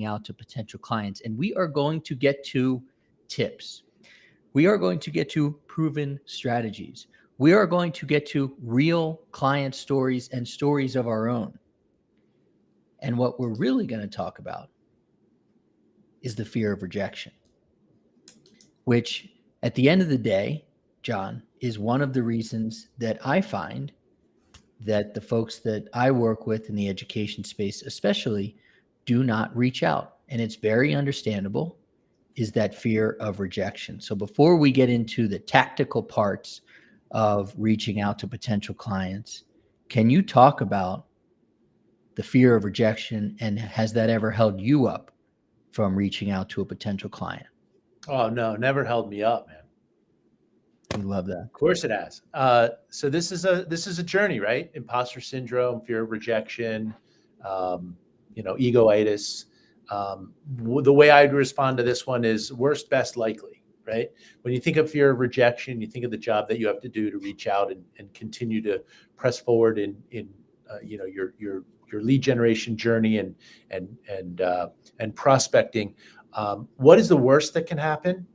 out to potential clients. And we are going to get to tips. We are going to get to proven strategies. We are going to get to real client stories and stories of our own. And what we're really going to talk about is the fear of rejection, which at the end of the day, John, is one of the reasons that I find that the folks that I work with in the education space, especially, do not reach out. And it's very understandable, is that fear of rejection. So before we get into the tactical parts of reaching out to potential clients, can you talk about the fear of rejection, and has that ever held you up from reaching out to a potential client? Oh no, never held me up, man. We love that. Of course it has. So this is a journey, right? Imposter syndrome, fear of rejection, egoitis. The way I'd respond to this one is worst, best, likely, right? When you think of fear of rejection, you think of the job that you have to do to reach out and continue to press forward in your lead generation journey and prospecting. What is the worst that can happen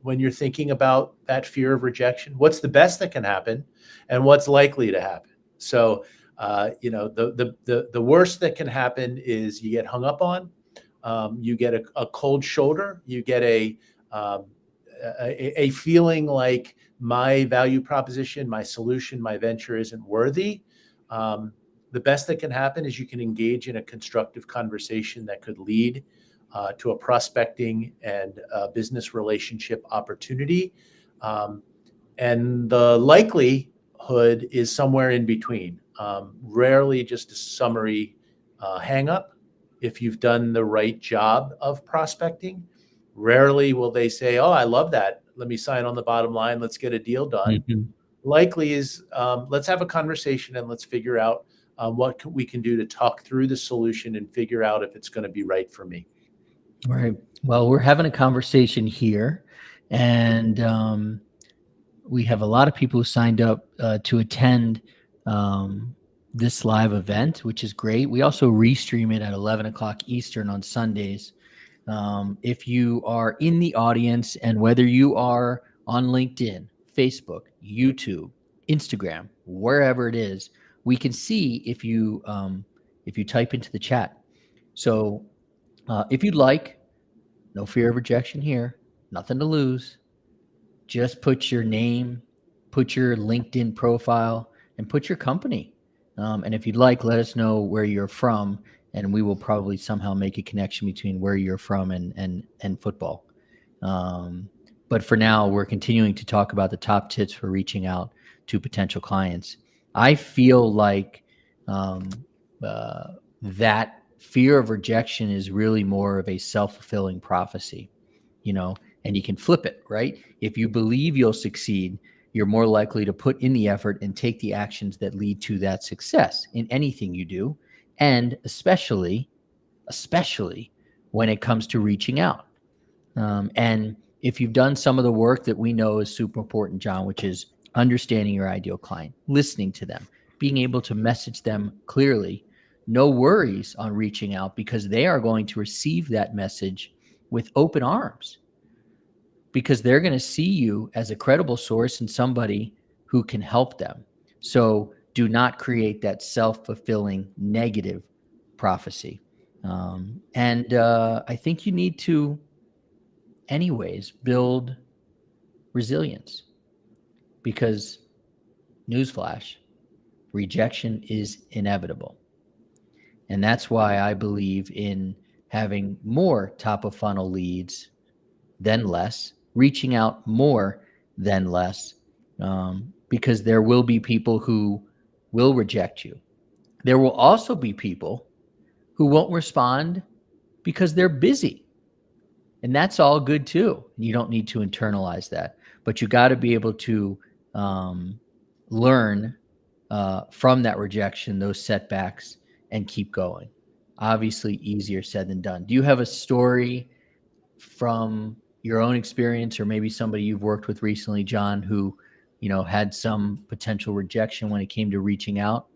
when you're thinking about that fear of rejection? What's the best that can happen, and what's likely to happen? So, the worst that can happen is you get hung up on, you get a cold shoulder, you get a feeling like my value proposition, my solution, my venture isn't worthy. The best that can happen is you can engage in a constructive conversation that could lead to a prospecting and business relationship opportunity. And the likelihood is somewhere in between. Rarely just a summary hang up. If you've done the right job of prospecting, rarely will they say, "Oh, I love that. Let me sign on the bottom line. Let's get a deal done." Mm-hmm. Likely is, let's have a conversation and let's figure out what we can do to talk through the solution and figure out if it's going to be right for me. All right. Well, we're having a conversation here, and we have a lot of people who signed up to attend this live event, which is great. We also restream it at 11 o'clock Eastern on Sundays. If you are in the audience, and whether you are on LinkedIn, Facebook, YouTube, Instagram, wherever it is, we can see if you type into the chat. So if you'd like, no fear of rejection here, nothing to lose. Just put your name, put your LinkedIn profile, and put your company. And if you'd like, let us know where you're from, and we will probably somehow make a connection between where you're from and football. But for now, we're continuing to talk about the top tips for reaching out to potential clients. I feel like that fear of rejection is really more of a self-fulfilling prophecy, and you can flip it, right? If you believe you'll succeed, you're more likely to put in the effort and take the actions that lead to that success in anything you do, and especially when it comes to reaching out. And if you've done some of the work that we know is super important, John, which is understanding your ideal client, listening to them, being able to message them clearly, no worries on reaching out, because they are going to receive that message with open arms, because they're going to see you as a credible source and somebody who can help them. So do not create that self-fulfilling negative prophecy. And I think you need to, anyways, build resilience, because, newsflash, rejection is inevitable. And that's why I believe in having more top of funnel leads than less, reaching out more than less, because there will be people who will reject you. There will also be people who won't respond because they're busy. And that's all good too. You don't need to internalize that, but you got to be able to learn from that rejection, those setbacks, and keep going. Obviously, easier said than done. Do you have a story from your own experience, or maybe somebody you've worked with recently, John, who, had some potential rejection when it came to reaching out?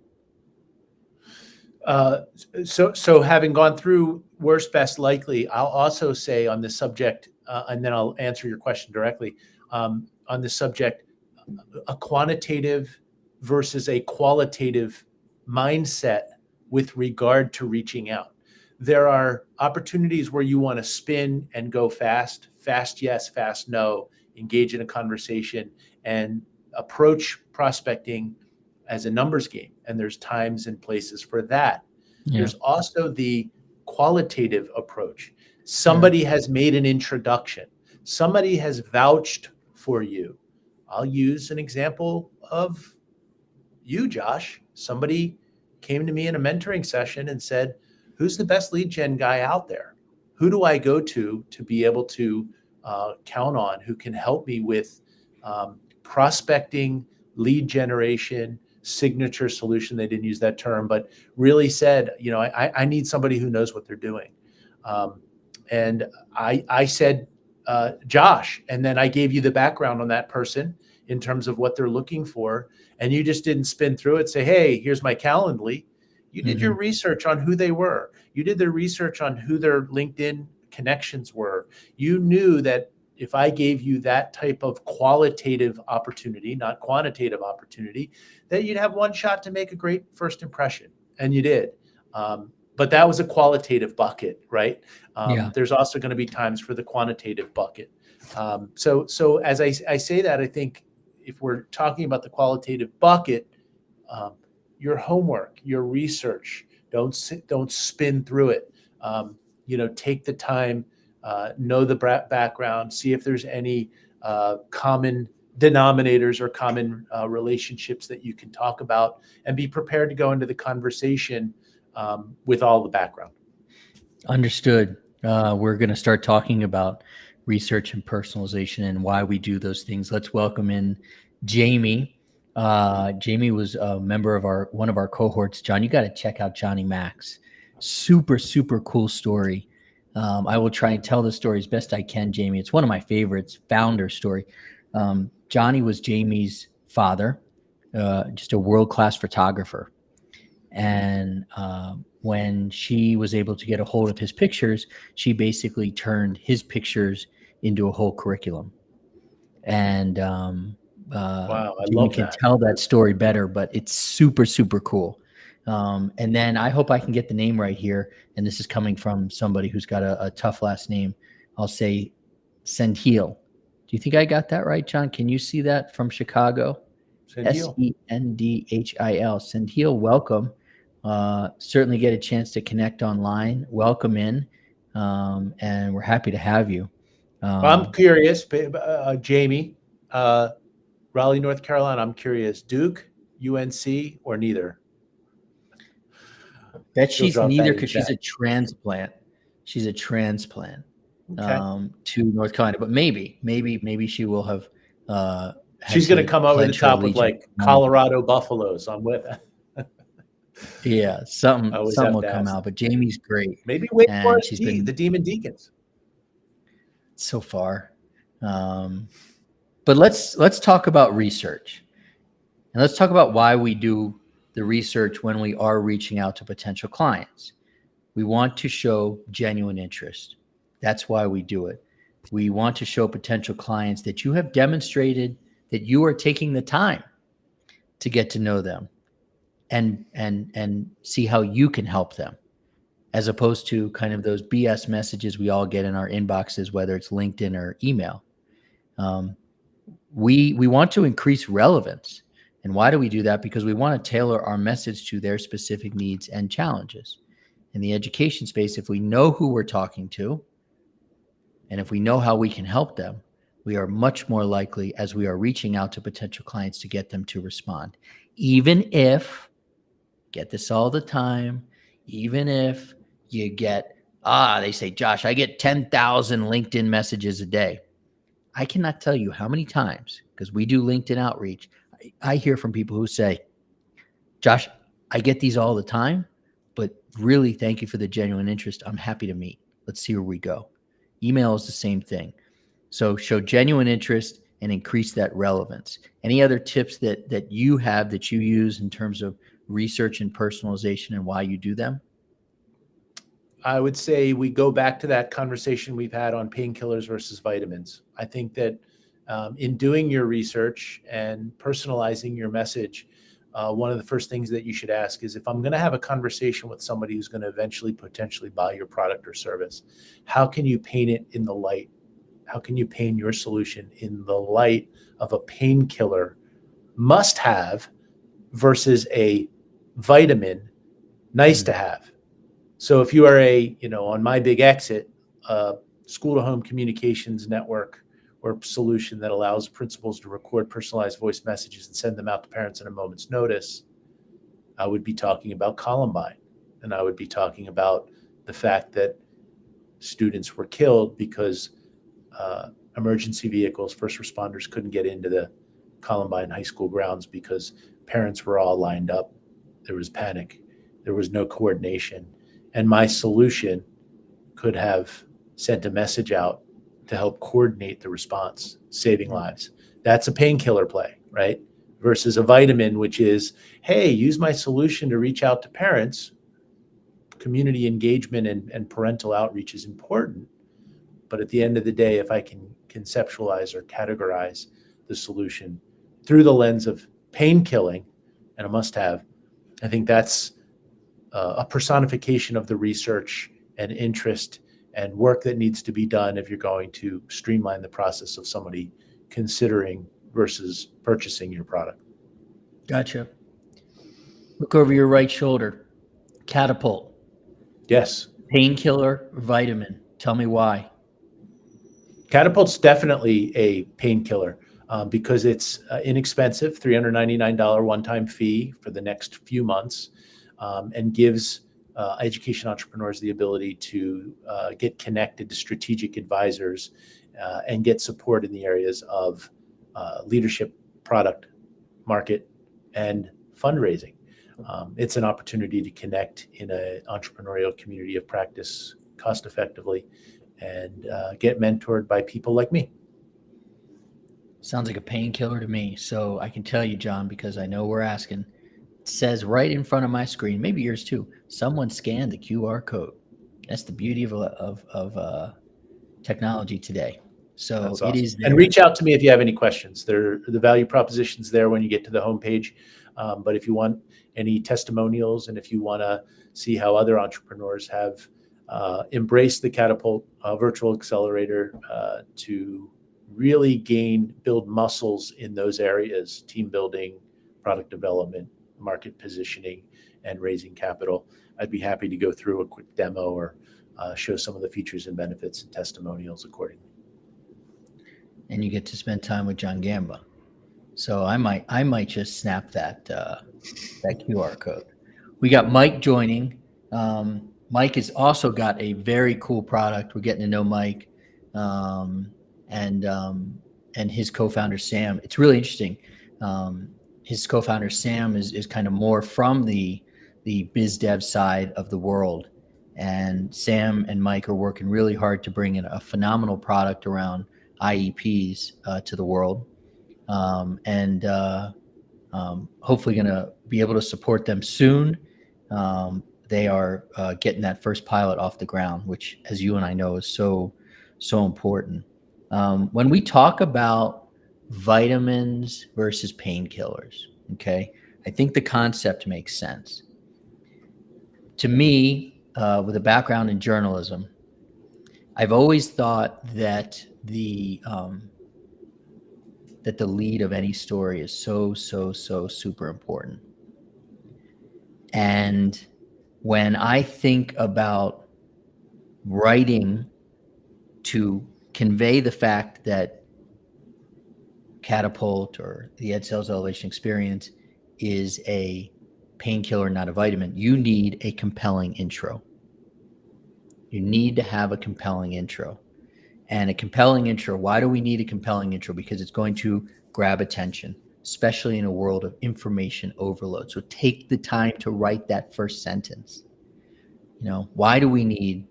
Uh, so having gone through worst, best, likely, I'll also say on this subject, and then I'll answer your question directly, on this subject, a quantitative versus a qualitative mindset with regard to reaching out. There are opportunities where you want to spin and go fast, fast yes, fast no, engage in a conversation, and approach prospecting as a numbers game. And there's times and places for that. Yeah. There's also the qualitative approach. Yeah. Somebody has made an introduction, somebody has vouched for you. I'll use an example of you, Josh. Somebody came to me in a mentoring session and said, "Who's the best lead gen guy out there? Who do I go to be able to count on, who can help me with prospecting, lead generation, signature solution?" They didn't use that term, but really said, I need somebody who knows what they're doing. And I said, Josh, and then I gave you the background on that person in terms of what they're looking for. And you just didn't spin through it, say, "Hey, here's my Calendly." You did your research on who they were. You did the research on who their LinkedIn connections were. You knew that if I gave you that type of qualitative opportunity, not quantitative opportunity, that you'd have one shot to make a great first impression. And you did. But that was a qualitative bucket, right? Yeah. There's also going to be times for the quantitative bucket. So as I say that, I think if we're talking about the qualitative bucket, your homework, your research, don't spin through it. Take the time, know the background, see if there's any common denominators or common relationships that you can talk about, and be prepared to go into the conversation with all the background. Understood. We're going to start talking about research and personalization and why we do those things. Let's welcome in Jamie. Jamie was a member of one of our cohorts. John, you got to check out Johnny Max. Super, super cool story. I will try and tell the story as best I can, Jamie. It's one of my favorites, founder story. Johnny was Jamie's father, just a world-class photographer. And when she was able to get a hold of his pictures, she basically turned his pictures into a whole curriculum. And Wow, I Jamie love can that. tell that story better, but it's super, super cool. And then I hope I can get the name right here. And this is coming from somebody who's got a tough last name. I'll say Sendhil. Do you think I got that right, John? Can you see that from Chicago? Sendhil. Sendhil. Sendhil, welcome. Certainly get a chance to connect online. Welcome in. And we're happy to have you. I'm curious, Jamie, Raleigh, North Carolina. I'm curious, Duke, UNC, or neither? Bet She'll she's drop that neither in because she's chat. a transplant. She's a transplant Okay. to North Carolina, but maybe she will have. She's going to come over the pledge her top with allegiance. like Colorado Buffaloes. I'm with it. Yeah, I something always have will to come ask. out. But Jamie's great, Maybe Wake and Forest, she's been the Demon Deacons. so far. But let's talk about research, and let's talk about why we do the research when we are reaching out to potential clients. We want to show genuine interest. That's why we do it. We want to show potential clients that you have demonstrated that you are taking the time to get to know them and see how you can help them, as opposed to kind of those BS messages we all get in our inboxes, whether it's LinkedIn or email. We want to increase relevance. And why do we do that? Because we want to tailor our message to their specific needs and challenges. In the education space, if we know who we're talking to, and if we know how we can help them, we are much more likely, as we are reaching out to potential clients, to get them to respond. Even if, get this all the time, even if you get, they say, Josh, I get 10,000 LinkedIn messages a day. I cannot tell you how many times, because we do LinkedIn outreach, I hear from people who say, Josh, I get these all the time, but really thank you for the genuine interest. I'm happy to meet. Let's see where we go. Email is the same thing. So show genuine interest and increase that relevance. Any other tips that you have that you use in terms of research and personalization and why you do them? I would say we go back to that conversation we've had on painkillers versus vitamins. I think that in doing your research and personalizing your message, one of the first things that you should ask is, if I'm going to have a conversation with somebody who's going to eventually potentially buy your product or service, how can you paint it in the light? How can you paint your solution in the light of a painkiller must have versus a vitamin nice to have? So if you are on my big exit, school to home communications network or solution that allows principals to record personalized voice messages and send them out to parents at a moment's notice, I would be talking about Columbine. And I would be talking about the fact that students were killed because emergency vehicles, first responders couldn't get into the Columbine High School grounds because parents were all lined up. There was panic. There was no coordination. And my solution could have sent a message out to help coordinate the response, saving lives. That's a painkiller play, right? Versus a vitamin, which is, hey, use my solution to reach out to parents. Community engagement and parental outreach is important. But at the end of the day, if I can conceptualize or categorize the solution through the lens of pain killing and a must-have, I think that's a personification of the research and interest and work that needs to be done if you're going to streamline the process of somebody considering versus purchasing your product. Gotcha. Look over your right shoulder. Catapult. Yes. Painkiller, vitamin. Tell me why. Catapult's definitely a painkiller because it's inexpensive, $399 one-time fee for the next few months, and gives education entrepreneurs the ability to get connected to strategic advisors and get support in the areas of leadership, product, market, and fundraising. It's an opportunity to connect in an entrepreneurial community of practice cost effectively and get mentored by people like me. Sounds like a painkiller to me. So I can tell you, John, because I know we're asking. It says right in front of my screen, maybe yours too, someone scanned the QR code. That's the beauty of technology today. So That's awesome. it is there. And reach out to me if you have any questions. The value proposition's there when you get to the homepage. But if you want any testimonials and if you want to see how other entrepreneurs have embraced the Catapult virtual accelerator to really build muscles in those areas, team building, product development, market positioning, and raising capital, I'd be happy to go through a quick demo or show some of the features and benefits and testimonials accordingly. And you get to spend time with John Gamba. So I might just snap that QR code. We got Mike joining. Mike has also got a very cool product. We're getting to know Mike and his co-founder Sam. It's really interesting. His co-founder Sam is kind of more from the biz dev side of the world, and Sam and Mike are working really hard to bring in a phenomenal product around IEPs to the world, and hopefully going to be able to support them soon. They are getting that first pilot off the ground, which, as you and I know, is so important. When we talk about vitamins versus painkillers, okay, I think the concept makes sense. To me, with a background in journalism, I've always thought that the lead of any story is so super important. And when I think about writing to convey the fact that Catapult or the Ed Sales Elevation Experience is a painkiller, not a vitamin, you need a compelling intro. You need to have a compelling intro. And a compelling intro, why do we need a compelling intro? Because it's going to grab attention, especially in a world of information overload. So take the time to write that first sentence. Why do we need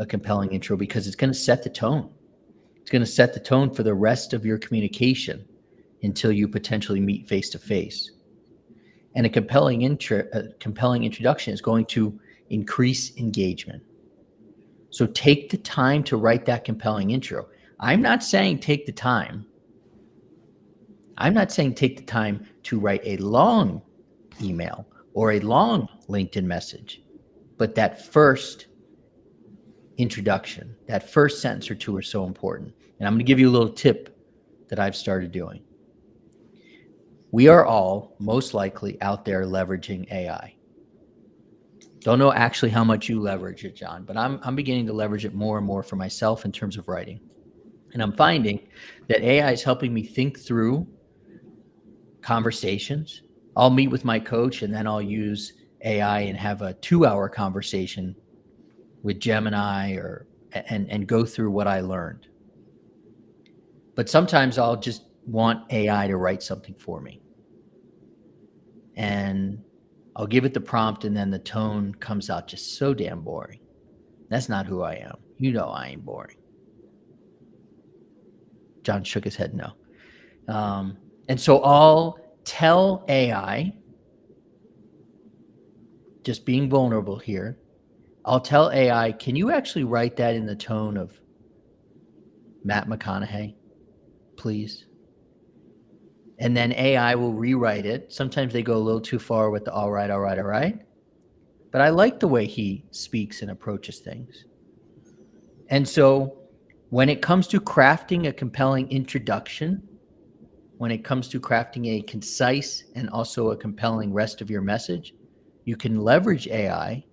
a compelling intro? Because it's going to set the tone. It's going to set the tone for the rest of your communication until you potentially meet face to face. And a compelling introduction is going to increase engagement. So take the time to write that compelling intro. I'm not saying take the time. I'm not saying take the time to write a long email or a long LinkedIn message, but that first introduction, that first sentence or two are so important. And I'm going to give you a little tip that I've started doing. We are all most likely out there leveraging AI. Don't know actually how much you leverage it, John, but I'm beginning to leverage it more and more for myself in terms of writing. And I'm finding that AI is helping me think through conversations. I'll meet with my coach and then I'll use AI and have a 2-hour conversation with Gemini and go through what I learned. But sometimes I'll just want AI to write something for me. And I'll give it the prompt and then the tone comes out just so damn boring. That's not who I am. You know I ain't boring. John shook his head no. And so I'll tell AI, just being vulnerable here, I'll tell AI, can you actually write that in the tone of Matt McConaughey, please? And then AI will rewrite it. Sometimes they go a little too far with the all right, all right, all right. But I like the way he speaks and approaches things. And so when it comes to crafting a compelling introduction, when it comes to crafting a concise and also a compelling rest of your message, you can leverage AI.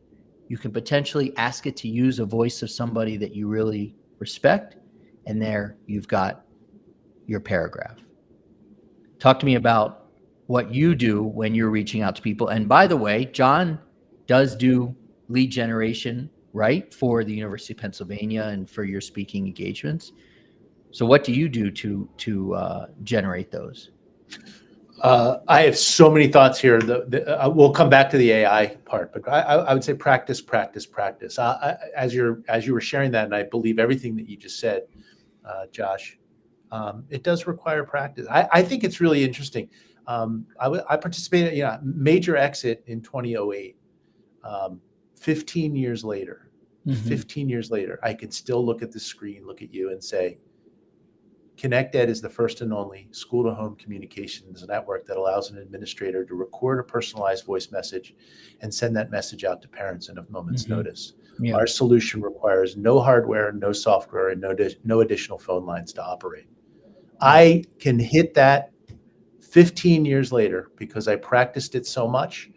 You can potentially ask it to use a voice of somebody that you really respect. And there you've got your paragraph. Talk to me about what you do when you're reaching out to people. And by the way, John does do lead generation, right, for the University of Pennsylvania and for your speaking engagements. So what do you do to generate those? I have so many thoughts here. We'll come back to the AI part, but I would say practice, practice, practice. As you were sharing that, and I believe everything that you just said, Josh, it does require practice. I think it's really interesting. I participated in a major exit in 2008. 15 years later, 15 years later, I can still look at the screen, look at you and say, ConnectEd is the first and only school-to-home communications network that allows an administrator to record a personalized voice message and send that message out to parents in a moment's notice. Yeah. Our solution requires no hardware, no software, and no additional phone lines to operate. I can hit that 15 years later because I practiced it so much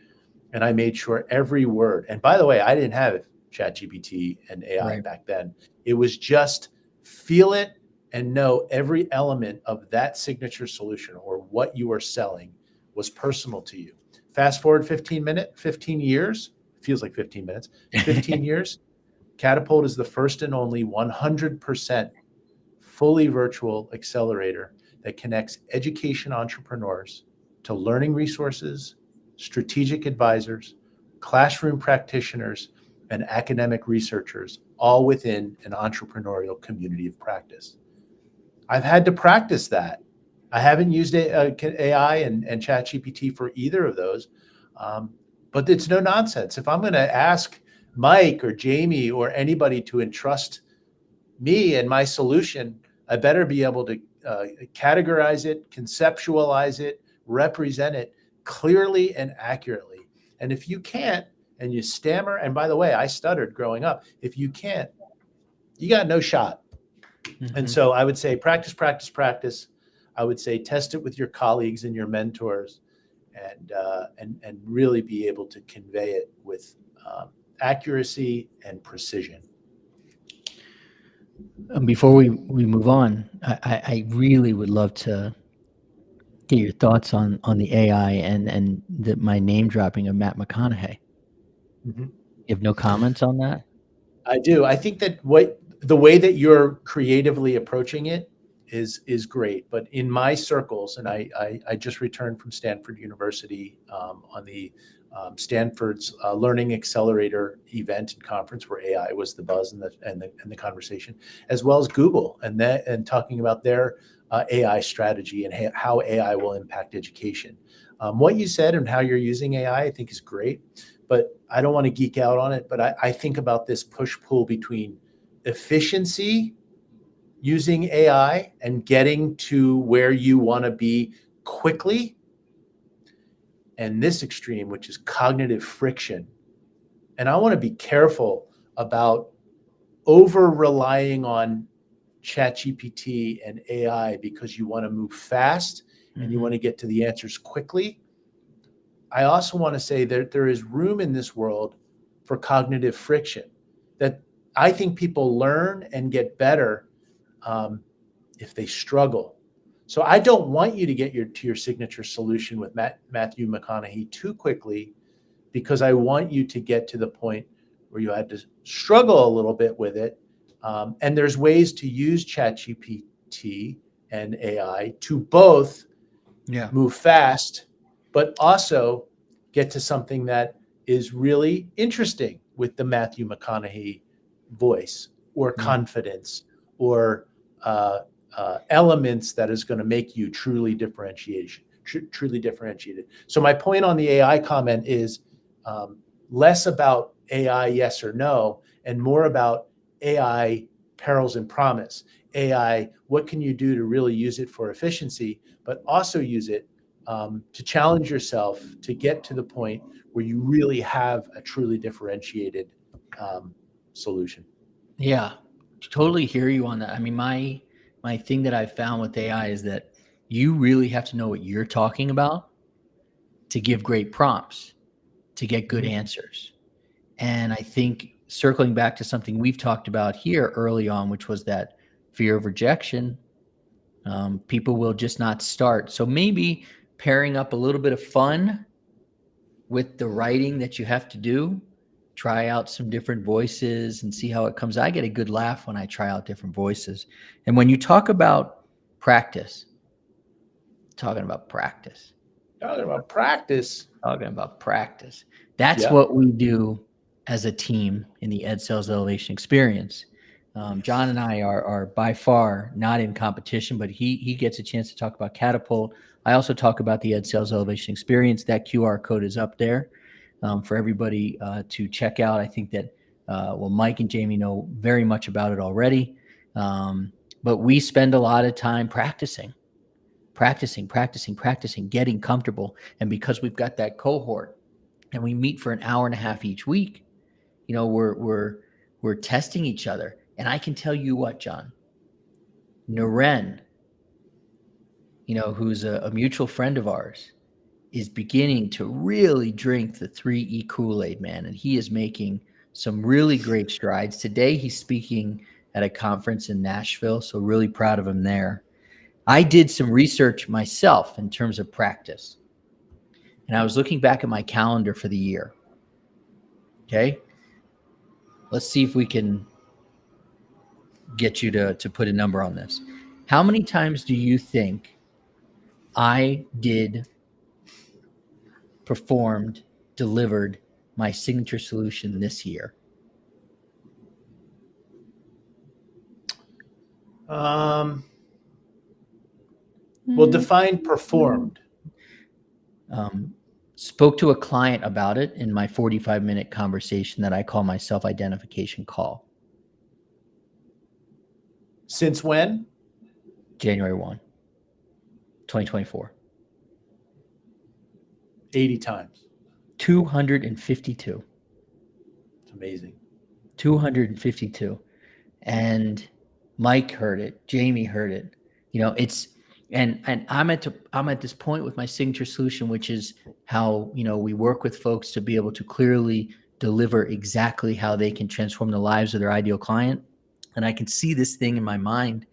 and I made sure every word, and by the way, I didn't have ChatGPT and AI back then. It was just feel it and know every element of that signature solution or what you are selling was personal to you. Fast forward 15 years, feels like 15 minutes, 15 years, Catapult is the first and only 100% fully virtual accelerator that connects education entrepreneurs to learning resources, strategic advisors, classroom practitioners, and academic researchers, all within an entrepreneurial community of practice. I've had to practice that. I haven't used AI and ChatGPT for either of those, but it's no nonsense. If I'm going to ask Mike or Jamie or anybody to entrust me and my solution, I better be able to categorize it, conceptualize it, represent it clearly and accurately. And if you can't, and you stammer, and by the way, I stuttered growing up. If you can't, you got no shot. And so I would say practice, practice, practice. I would say test it with your colleagues and your mentors, and really be able to convey it with accuracy and precision. Before we move on, I really would love to get your thoughts on the AI and my name dropping of Matt McConaughey. You have no comments on that? I do. I think that the way that you're creatively approaching it is great. But in my circles, and I just returned from Stanford University on the Stanford's Learning Accelerator event and conference, where AI was the buzz and the conversation, as well as Google and talking about their AI strategy and how AI will impact education. What you said and how you're using AI, I think is great, but I don't want to geek out on it. But I think about this push-pull between efficiency using AI and getting to where you want to be quickly, and this extreme, which is cognitive friction. And I want to be careful about over relying on ChatGPT and AI because you want to move fast and you want to get to the answers quickly. I also want to say that there is room in this world for cognitive friction, that I think people learn and get better if they struggle. So I don't want you to get to your signature solution with Matthew McConaughey too quickly, because I want you to get to the point where you had to struggle a little bit with it. And there's ways to use ChatGPT and AI to both move fast, but also get to something that is really interesting with the Matthew McConaughey voice or confidence or elements that is going to make you truly differentiated. So my point on the AI comment is less about AI yes or no, and more about AI perils and promise. AI, what can you do to really use it for efficiency, but also use it to challenge yourself to get to the point where you really have a truly differentiated solution. Yeah, totally hear you on that. I mean, my thing that I've found with AI is that you really have to know what you're talking about to give great prompts, to get good answers. And I think circling back to something we've talked about here early on, which was that fear of rejection, people will just not start. So maybe pairing up a little bit of fun with the writing that you have to do, try out some different voices and see how it comes. I get a good laugh when I try out different voices. And when you talk about practice, talking about practice, that's what we do as a team in the Ed Sales Elevation Experience. John and I are by far not in competition, but he gets a chance to talk about Catapult. I also talk about the Ed Sales Elevation Experience. That QR code is up there for everybody to check out. I think that, Mike and Jamie know very much about it already. But we spend a lot of time practicing, getting comfortable. And because we've got that cohort and we meet for an hour and a half each week, we're testing each other. And I can tell you what, John, Naren, who's a mutual friend of ours, is beginning to really drink the 3E Kool-Aid, man. And he is making some really great strides. Today, he's speaking at a conference in Nashville. So really proud of him there. I did some research myself in terms of practice. And I was looking back at my calendar for the year. Okay. Let's see if we can get you to put a number on this. How many times do you think I delivered my signature solution this year? Well, define performed. Spoke to a client about it in my 45-minute conversation that I call my self-identification call. Since when? January 1, 2024. 80 times. 252. It's amazing. 252. And Mike heard it. Jamie heard it. And I'm at this point with my signature solution, which is how, we work with folks to be able to clearly deliver exactly how they can transform the lives of their ideal client. And I can see this thing in my mind.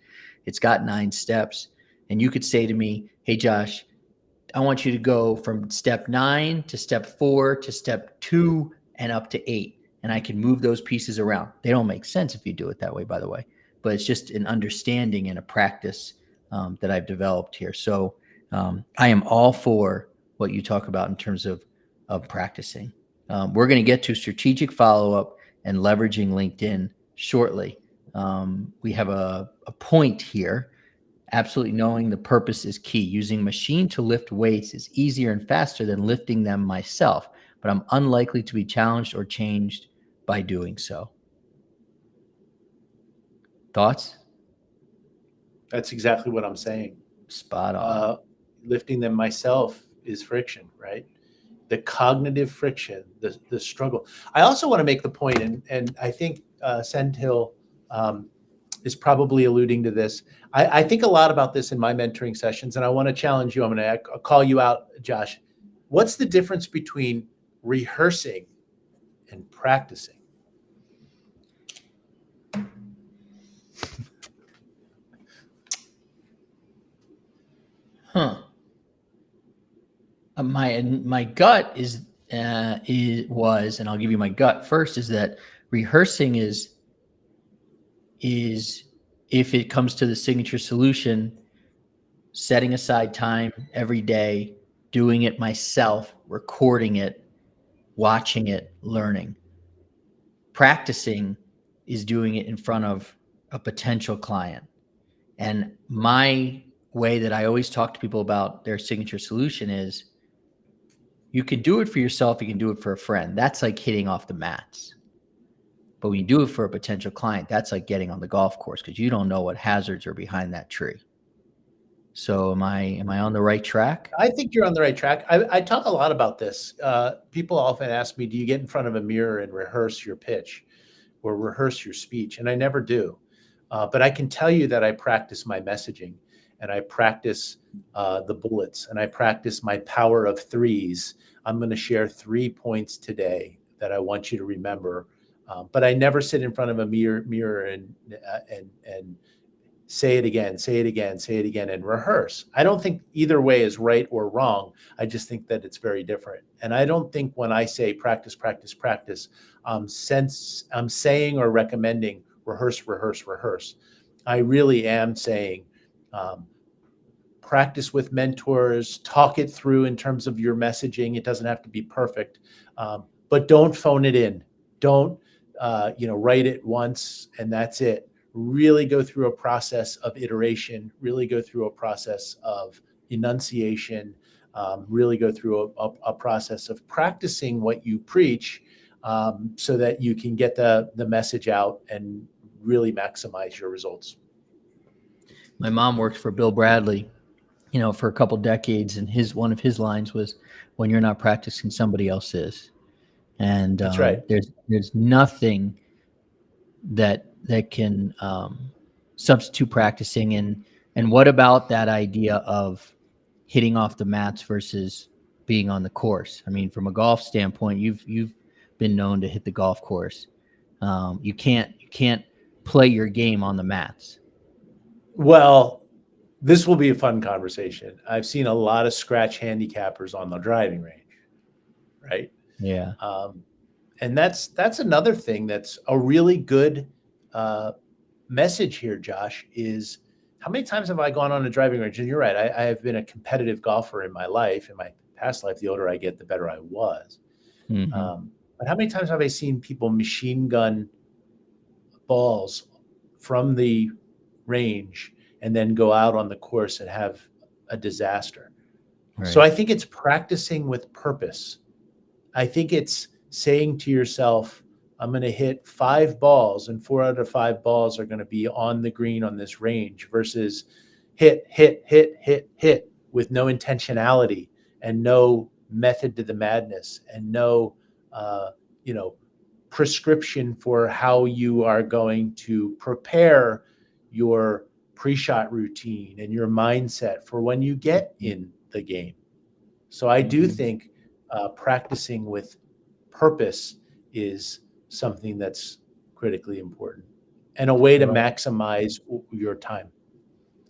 It's got 9 steps. And you could say to me, hey, Josh, I want you to go from step 9 to step 4 to step 2 and up to 8. And I can move those pieces around. They don't make sense if you do it that way, by the way, but it's just an understanding and a practice that I've developed here. So I am all for what you talk about in terms of practicing. We're going to get to strategic follow-up and leveraging LinkedIn shortly. We have a point here Absolutely knowing the purpose is key. Using machine to lift weights is easier and faster than lifting them myself, but I'm unlikely to be challenged or changed by doing so. Thoughts? That's exactly what I'm saying. Spot on. Uh, Lifting them myself is friction, right? The cognitive friction, the struggle. I also want to make the point, and I think Senthil is probably alluding to this. I think a lot about this in my mentoring sessions, and I want to challenge you. I'm going to call you out, Josh. What's the difference between rehearsing and practicing? Huh. My gut was, and I'll give you my gut first, is that rehearsing is if it comes to the signature solution, setting aside time every day, doing it myself, recording it, watching it, learning. Practicing is doing it in front of a potential client. And my way that I always talk to people about their signature solution is you can do it for yourself, you can do it for a friend. That's like hitting off the mats. But when you do it for a potential client, that's like getting on the golf course because you don't know what hazards are behind that tree. So am I on the right track? I think you're on the right track. I talk a lot about this. People often ask me, do you get in front of a mirror and rehearse your pitch or rehearse your speech? And I never do. But I can tell you that I practice my messaging and I practice the bullets and I practice my power of threes. I'm going to share 3 points today that I want you to remember. But I never sit in front of a mirror and say it again, say it again, say it again, and rehearse. I don't think either way is right or wrong. I just think that it's very different. And I don't think when I say practice, practice, practice, since I'm saying or recommending rehearse, rehearse, rehearse. I really am saying practice with mentors, talk it through in terms of your messaging. It doesn't have to be perfect, but don't phone it in. Don't write it once and that's it. Really go through a process of iteration, really go through a process of enunciation, really go through a process of practicing what you preach so that you can get the message out and really maximize your results. My mom worked for Bill Bradley, for a couple decades, and one of his lines was, "When you're not practicing, somebody else is." And That's right. there's nothing that can substitute practicing. And what about that idea of hitting off the mats versus being on the course? I mean, from a golf standpoint, you've been known to hit the golf course. You can't play your game on the mats. Well, this will be a fun conversation. I've seen a lot of scratch handicappers on the driving range, right? Yeah. And that's another thing that's a really good message here, Josh, is how many times have I gone on a driving range? And you're right, I have been a competitive golfer in my life. In my past life, the older I get, the better I was. Mm-hmm. But how many times have I seen people machine gun balls from the range and then go out on the course and have a disaster? Right. So I think it's practicing with purpose. I think it's saying to yourself, I'm going to hit 5 balls and 4 out of 5 balls are going to be on the green on this range versus hit, hit, hit, hit, hit with no intentionality and no method to the madness and no, prescription for how you are going to prepare your pre-shot routine and your mindset for when you get in the game. So I do think practicing with purpose is something that's critically important and a way to maximize your time.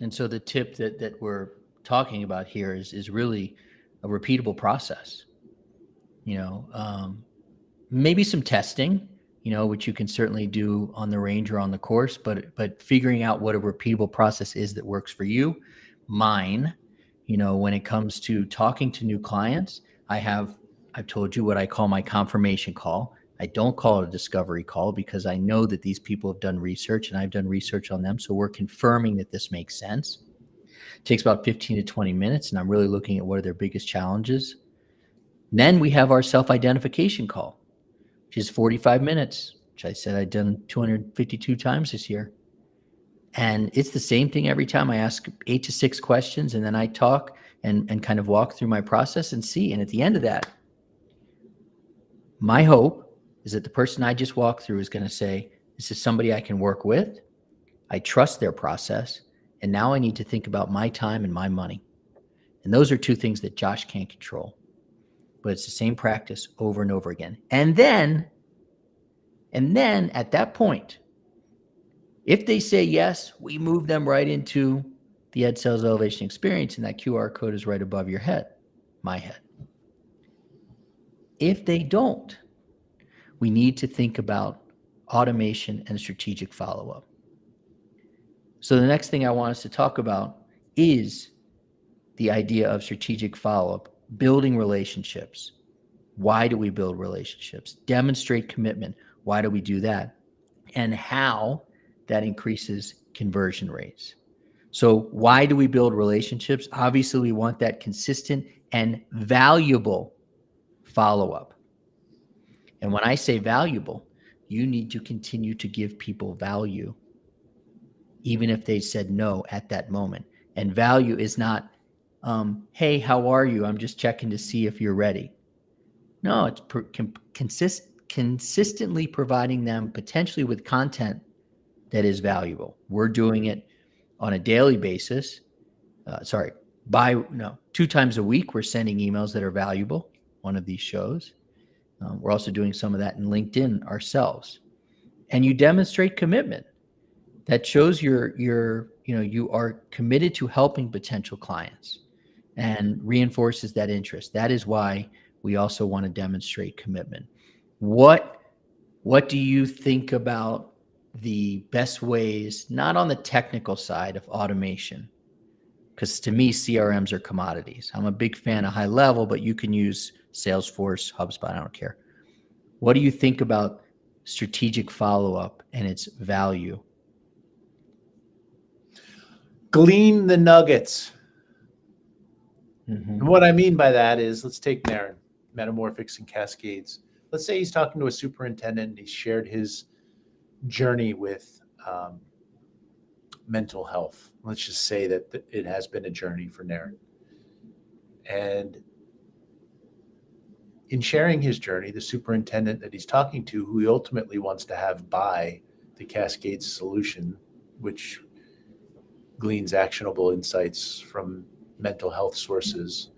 And so the tip that we're talking about here is really a repeatable process. Maybe some testing, which you can certainly do on the range or on the course, but figuring out what a repeatable process is that works for you. Mine, when it comes to talking to new clients, I've told you what I call my confirmation call. I don't call it a discovery call because I know that these people have done research and I've done research on them. So we're confirming that this makes sense. It takes about 15 to 20 minutes, and I'm really looking at what are their biggest challenges. And then we have our self-identification call, which is 45 minutes, which I said I'd done 252 times this year. And it's the same thing every time. I ask 8 to 6 questions, and then I talk and kind of walk through my process and see. And at the end of that, my hope is that the person I just walked through is going to say, this is somebody I can work with. I trust their process. And now I need to think about my time and my money. And those are two things that Josh can't control. But it's the same practice over and over again. And then at that point, if they say yes, we move them right into the Ed Sales Elevation Experience, and that QR code is right above your head, my head. If they don't, we need to think about automation and strategic follow-up. So the next thing I want us to talk about is the idea of strategic follow-up, building relationships. Why do we build relationships? Demonstrate commitment. Why do we do that? And how that increases conversion rates. So why do we build relationships? Obviously, we want that consistent and valuable follow-up. And when I say valuable, you need to continue to give people value, even if they said no at that moment. And value is not, hey, how are you? I'm just checking to see if you're ready. No, it's consistently providing them potentially with content that is valuable. We're doing it on a daily basis. 2 times a week, we're sending emails that are valuable, one of these shows. We're also doing some of that in LinkedIn ourselves. And you demonstrate commitment. That shows you are committed to helping potential clients and reinforces that interest. That is why we also want to demonstrate commitment. What do you think about the best ways, not on the technical side of automation? Because to me, CRMs are commodities. I'm a big fan of high level, but you can use Salesforce, HubSpot, I don't care. What do you think about strategic follow-up and its value? Glean the nuggets. Mm-hmm. And what I mean by that is, let's take Naren, Metamorphics and Cascades. Let's say he's talking to a superintendent and he shared his journey with mental health. Let's just say that it has been a journey for Naren. And in sharing his journey, the superintendent that he's talking to, who he ultimately wants to have buy the Cascades solution, which gleans actionable insights from mental health sources,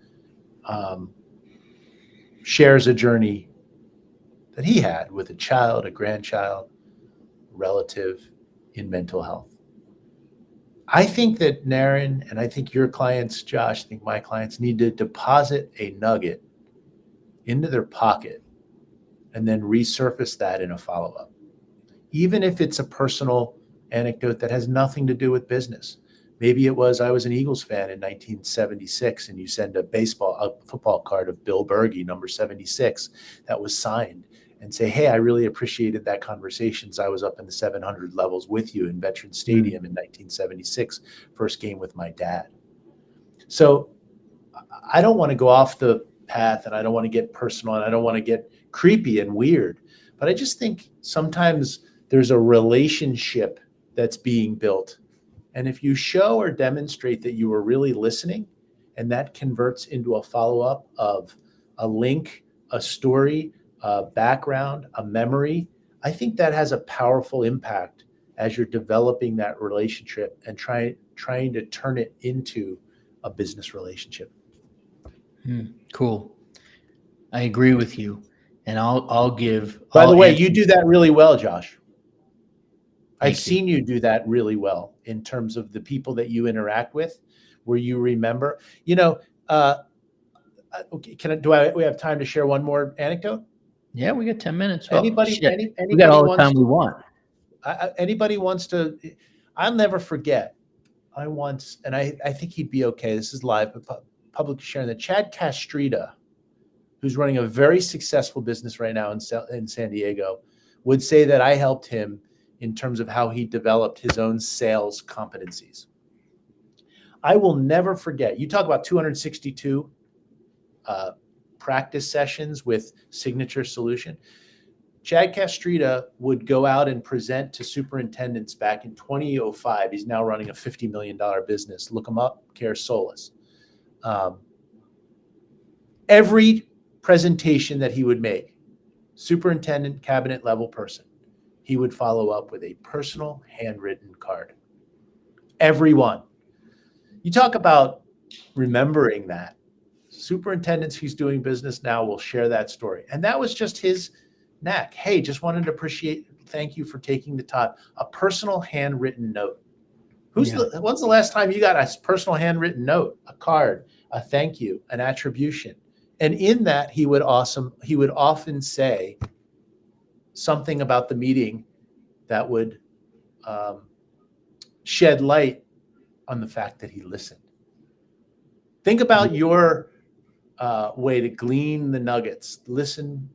shares a journey that he had with a child, a grandchild, relative in mental health. I think that Naren, and I think your clients, Josh, I think my clients need to deposit a nugget into their pocket and then resurface that in a follow-up. Even if it's a personal anecdote that has nothing to do with business. Maybe it was, I was an Eagles fan in 1976, and you send a football card of Bill Berge, number 76, that was signed, and say, hey, I really appreciated that conversation as I was up in the 700 levels with you in Veterans Stadium in 1976, first game with my dad. So I don't want to go off the path, and I don't want to get personal, and I don't want to get creepy and weird, but I just think sometimes there's a relationship that's being built. And if you show or demonstrate that you are really listening, and that converts into a follow-up of a link, a story, a background, a memory, I think that has a powerful impact as you're developing that relationship and trying to turn it into a business relationship. Cool. I agree with you. And I'll give. By the way, you do that really well, Josh. I've seen you do that really well in terms of the people that you interact with, where you remember. Okay, we have time to share one more anecdote? Yeah, we got 10 minutes. Anybody we got all the time we want. Anybody wants to? I'll never forget. I once, and I think he'd be okay. This is live, but public sharing that Chad Castrita, who's running a very successful business right now in San Diego, would say that I helped him in terms of how he developed his own sales competencies. I will never forget. You talk about 262 practice sessions with Signature Solution. Chad Castrita would go out and present to superintendents back in 2005. He's now running a $50 million business. Look him up, Care Solis. Every presentation that he would make, superintendent, cabinet level person, he would follow up with a personal handwritten card. Everyone. You talk about remembering that. Superintendents who's doing business now will share that story. And that was just his knack. Hey, just wanted to thank you for taking the time. A personal handwritten note. When's the last time you got a personal handwritten note, a card, a thank you, an attribution? And in that, he would often say something about the meeting that would shed light on the fact that he listened. Think about your way to glean the nuggets, listen,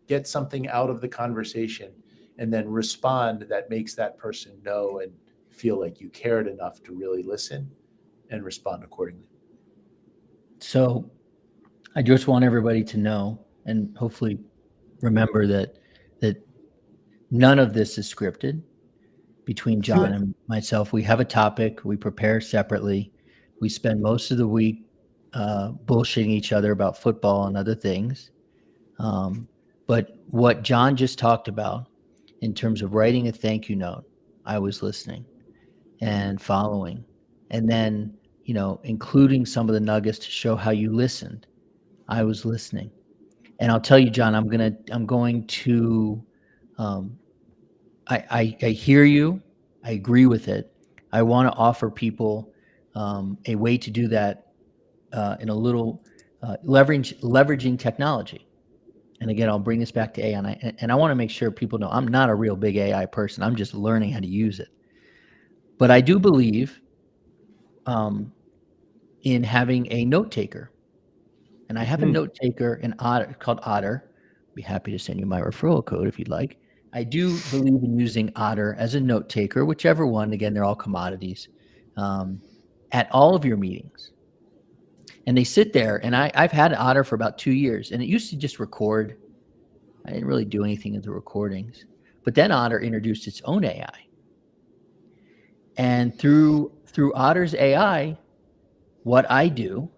get something out of the conversation, and then respond that makes that person know and feel like you cared enough to really listen and respond accordingly. So I just want everybody to know and hopefully remember that none of this is scripted. Between John and myself, we have a topic, we prepare separately. We spend most of the week bullshitting each other about football and other things. But what John just talked about in terms of writing a thank you note, I was listening and following, and then, including some of the nuggets to show how you listened. I was listening. And I'll tell you, John, I'm going to I hear you. I agree with it. I want to offer people a way to do that in a little leveraging technology. And again, I'll bring this back to AI. And I want to make sure people know I'm not a real big AI person. I'm just learning how to use it. But I do believe in having a note taker. And I have a note taker called Otter. I'd be happy to send you my referral code if you'd like. I do believe in using Otter as a note taker, whichever one. Again, they're all commodities, at all of your meetings. And they sit there, and I've had Otter for about 2 years, and it used to just record. I didn't really do anything with the recordings. But then Otter introduced its own AI. And through Otter's AI, what I do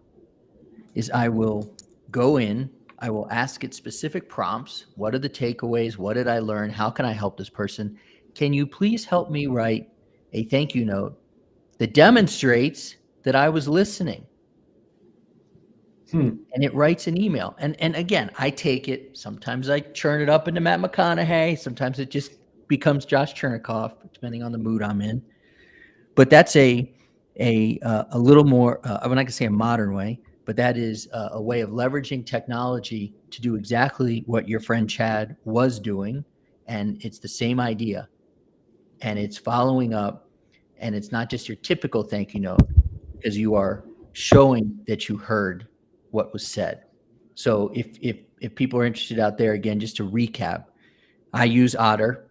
is I will go in, I will ask it specific prompts. What are the takeaways? What did I learn? How can I help this person? Can you please help me write a thank you note that demonstrates that I was listening? And it writes an email. And again, I take it. Sometimes I churn it up into Matt McConaughey. Sometimes it just becomes Josh Chernikoff, depending on the mood I'm in. But that's a little more, I'm not going to say a modern way, but that is a way of leveraging technology to do exactly what your friend Chad was doing. And it's the same idea. And it's following up. And it's not just your typical thank you note, because you are showing that you heard what was said. So if people are interested out there, again, just to recap, I use Otter.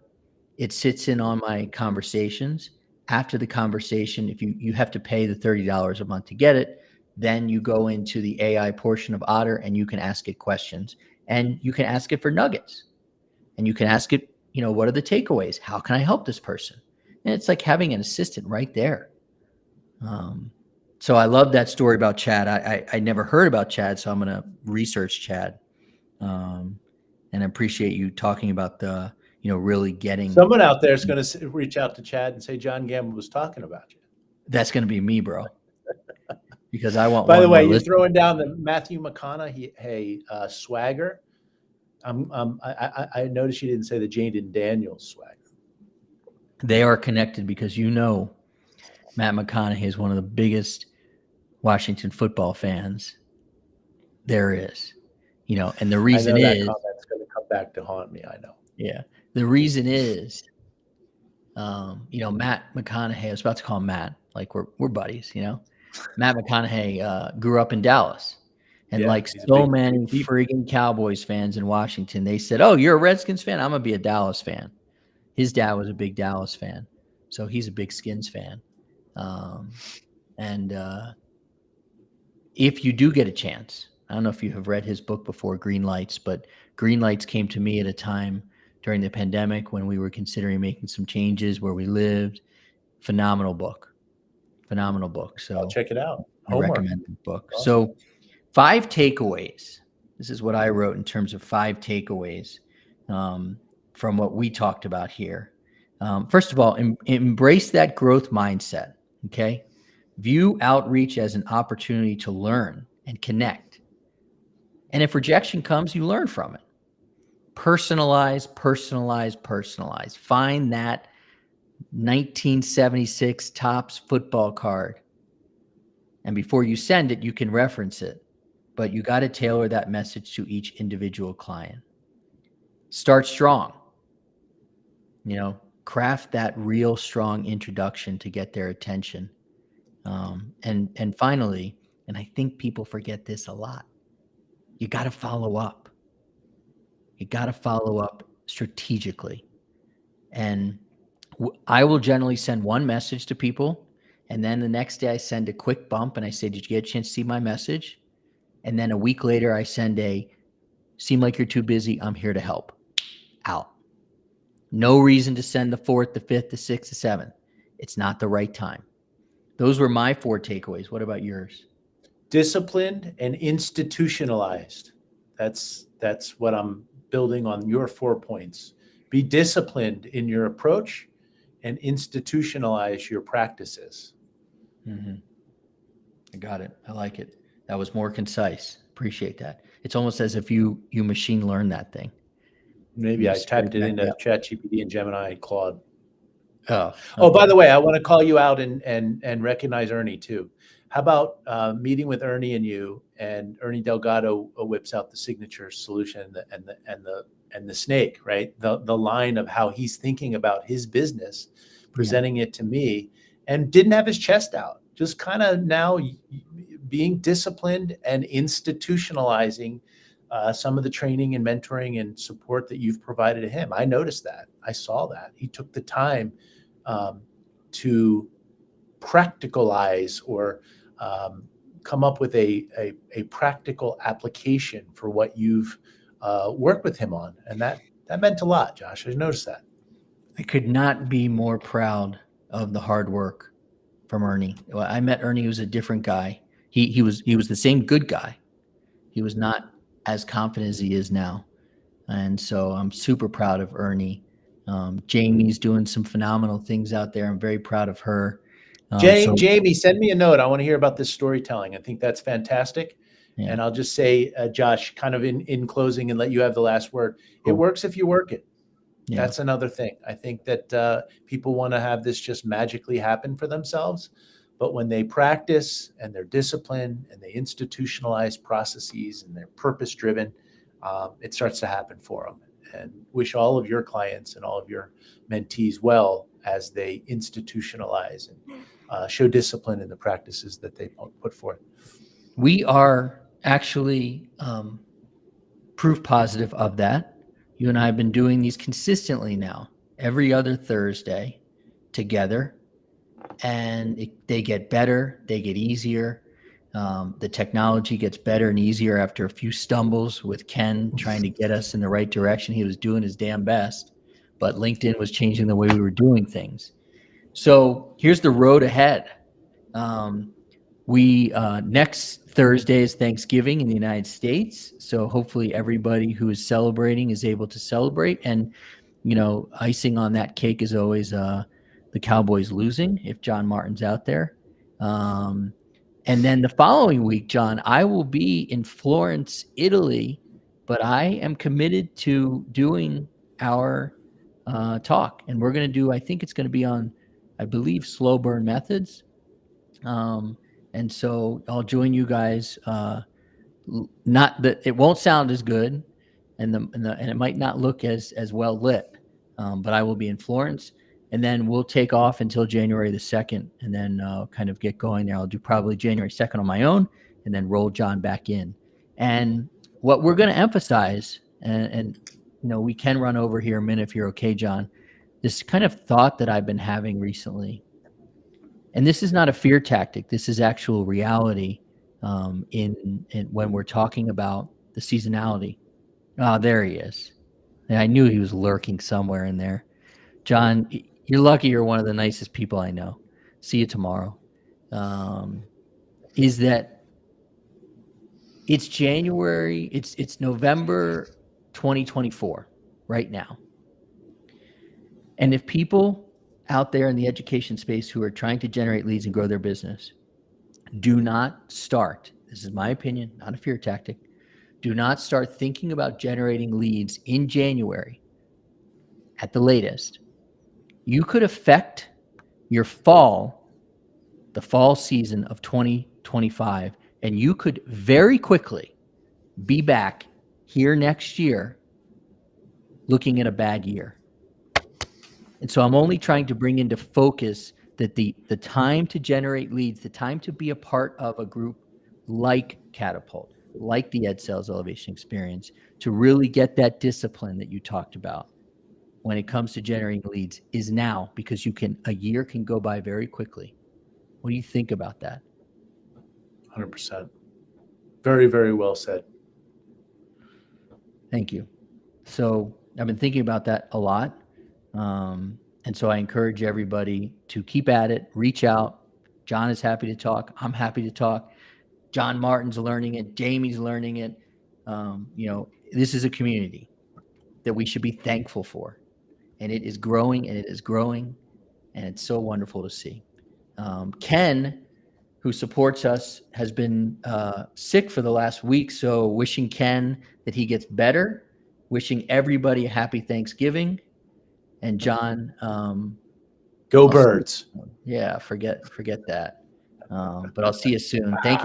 It sits in on my conversations. After the conversation, if you have to pay the $30 a month to get it, then you go into the AI portion of Otter and you can ask it questions, and you can ask it for nuggets, and you can ask it, what are the takeaways? How can I help this person? And it's like having an assistant right there. So I love that story about Chad. I never heard about Chad, so I'm going to research Chad. And I appreciate you talking about the, really getting. Someone out there is going to reach out to Chad and say John Gamba was talking about you. That's going to be me, bro. Because I want. By the way, you're throwing down the Matthew McConaughey swagger. I noticed you didn't say the Jaden Daniels swagger. They are connected because Matt McConaughey is one of the biggest Washington football fans there is. And the reason is that comment's going to come back to haunt me. I know. Yeah, the reason is, Matt McConaughey. I was about to call him Matt, like we're buddies. Matt McConaughey grew up in Dallas, and like so many friggin' Cowboys fans in Washington, they said, "Oh, you're a Redskins fan? I'm gonna be a Dallas fan." His dad was a big Dallas fan, so he's a big Skins fan. And if you do get a chance, I don't know if you have read his book before, Green Lights, but Green Lights came to me at a time during the pandemic when we were considering making some changes where we lived. Phenomenal book. Phenomenal book. I'll So check it out. I Homework. recommend the book. Awesome. So 5 takeaways. This is what I wrote in terms of 5 takeaways from what we talked about here. First of all, embrace that growth mindset. Okay. View outreach as an opportunity to learn and connect. And if rejection comes, you learn from it. Personalize, personalize, personalize. Find that 1976 Topps football card. And before you send it, you can reference it. But you got to tailor that message to each individual client. Start strong. Craft that real strong introduction to get their attention. And finally, and I think people forget this a lot, you got to follow up. You got to follow up strategically. And I will generally send one message to people. And then the next day I send a quick bump and I say, did you get a chance to see my message? And then a week later I send seem like you're too busy, I'm here to help. Out. No reason to send the 4th, the 5th, the 6th, the 7th. It's not the right time. Those were my 4 takeaways. What about yours? Disciplined and institutionalized. That's what I'm building on your 4 points. Be disciplined in your approach and institutionalize your practices. Mm-hmm. I got it. I like it. That was more concise. Appreciate that. It's almost as if you machine learn that thing. Maybe I typed it into ChatGPT and Gemini and Claude. Oh, okay. Oh, by the way, I want to call you out and recognize Ernie too. How about meeting with Ernie and you, and Ernie Delgado whips out the signature solution and the snake, right? The line of how he's thinking about his business, presenting it to me, and didn't have his chest out. Just kind of now being disciplined and institutionalizing some of the training and mentoring and support that you've provided to him. I noticed that. I saw that. He took the time to practicalize or come up with a practical application for what you've worked with him on. And that meant a lot, Josh. I noticed that. I could not be more proud of the hard work from Ernie. Well, I met Ernie, who was a different guy. He was the same good guy. He was not as confident as he is now. And so I'm super proud of Ernie. Jamie's doing some phenomenal things out there. I'm very proud of her. Jamie, send me a note. I want to hear about this storytelling. I think that's fantastic. Yeah. And I'll just say, Josh, kind of in closing and let you have the last word. Cool. It works if you work it. Yeah. That's another thing. I think that people want to have this just magically happen for themselves. But when they practice and they're disciplined and they institutionalize processes and they're purpose-driven, it starts to happen for them. And wish all of your clients and all of your mentees well as they institutionalize and show discipline in the practices that they put forth. We are actually proof positive of that. You and I have been doing these consistently now, every other Thursday together. And they get better, they get easier. The technology gets better and easier after a few stumbles with Ken trying to get us in the right direction. He was doing his damn best, but LinkedIn was changing the way we were doing things. So here's the road ahead. Next Thursday is Thanksgiving in the United States. So hopefully everybody who is celebrating is able to celebrate. And, icing on that cake is always the Cowboys losing if John Martin's out there. And then the following week, John, I will be in Florence, Italy, but I am committed to doing our talk. And we're going to do, I think it's going to be on, I believe, slow burn methods. And so I'll join you guys. Not that it won't sound as good, and it might not look as well lit, but I will be in Florence, and then we'll take off until January the 2nd, and then kind of get going there. I'll do probably January 2nd on my own, and then roll John back in. And what we're going to emphasize, and we can run over here a minute if you're okay, John. This kind of thought that I've been having recently. And this is not a fear tactic. This is actual reality in when we're talking about the seasonality. Ah, there he is. And I knew he was lurking somewhere in there. John, you're lucky you're one of the nicest people I know. See you tomorrow. Is that it's January, it's November 2024 right now. And if people out there in the education space who are trying to generate leads and grow their business do not start, this is my opinion, not a fear tactic, do not start thinking about generating leads in January at the latest, you could affect your the fall season of 2025, and you could very quickly be back here next year looking at a bad year. And so I'm only trying to bring into focus that the time to generate leads, the time to be a part of a group like Catapult, like the Ed Sales Elevation Experience, to really get that discipline that you talked about when it comes to generating leads is now, because a year can go by very quickly. What do you think about that? 100%. Very, very well said. Thank you. So I've been thinking about that a lot. And so I encourage everybody to keep at it, reach out. John is happy to talk. I'm happy to talk. John Martin's learning it. Jamie's learning it. This is a community that we should be thankful for. And it is growing and it is growing. And it's so wonderful to see. Ken, who supports us, has been sick for the last week. So wishing Ken that he gets better, wishing everybody a happy Thanksgiving. And John, go Birds. Yeah, forget that. But I'll see you soon. Thank you.